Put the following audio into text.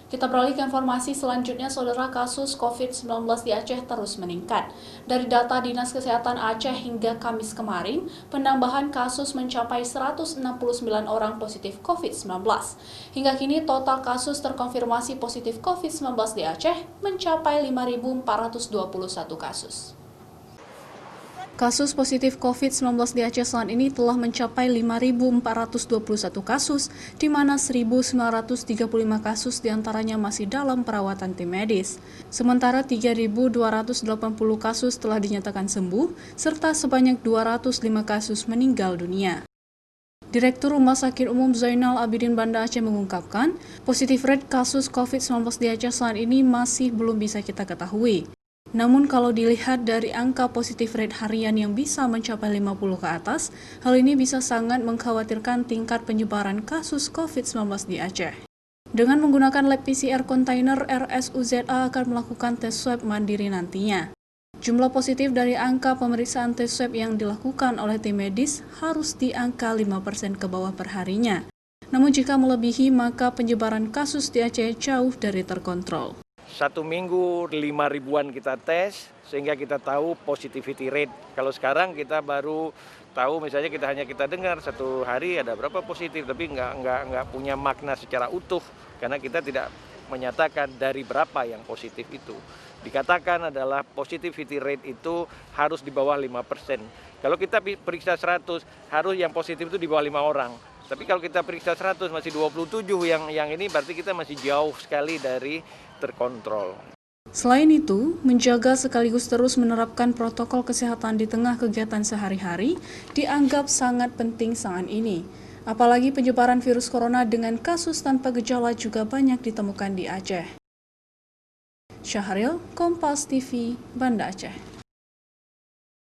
Kita beralih ke informasi selanjutnya, Saudara. Kasus COVID-19 di Aceh terus meningkat. Dari data Dinas Kesehatan Aceh hingga Kamis kemarin, penambahan kasus mencapai 169 orang positif COVID-19. Hingga kini total kasus terkonfirmasi positif COVID-19 di Aceh mencapai 5.421 kasus. Kasus positif COVID-19 di Aceh saat ini telah mencapai 5.421 kasus, di mana 1.935 kasus diantaranya masih dalam perawatan tim medis. Sementara 3.280 kasus telah dinyatakan sembuh, serta sebanyak 205 kasus meninggal dunia. Direktur Rumah Sakit Umum Zainal Abidin Banda Aceh mengungkapkan, positif rate kasus COVID-19 di Aceh saat ini masih belum bisa kita ketahui. Namun kalau dilihat dari angka positif rate harian yang bisa mencapai 50 ke atas, hal ini bisa sangat mengkhawatirkan tingkat penyebaran kasus COVID-19 di Aceh. Dengan menggunakan lab PCR kontainer, RSUZA akan melakukan tes swab mandiri nantinya. Jumlah positif dari angka pemeriksaan tes swab yang dilakukan oleh tim medis harus di angka 5% ke bawah perharinya. Namun jika melebihi, maka penyebaran kasus di Aceh jauh dari terkontrol. 1 minggu 5.000-an kita tes, sehingga kita tahu positivity rate. Kalau sekarang kita baru tahu, misalnya kita dengar satu hari ada berapa positif, tapi nggak punya makna secara utuh, karena kita tidak menyatakan dari berapa yang positif itu. Dikatakan adalah positivity rate itu harus di bawah 5%. Kalau kita periksa 100, harus yang positif itu di bawah 5 orang. Tapi kalau kita periksa 100 masih 27 yang ini, berarti kita masih jauh sekali dari terkontrol. Selain itu, menjaga sekaligus terus menerapkan protokol kesehatan di tengah kegiatan sehari-hari dianggap sangat penting saat ini. Apalagi penyebaran virus corona dengan kasus tanpa gejala juga banyak ditemukan di Aceh. Syahril, Kompas TV, Banda Aceh.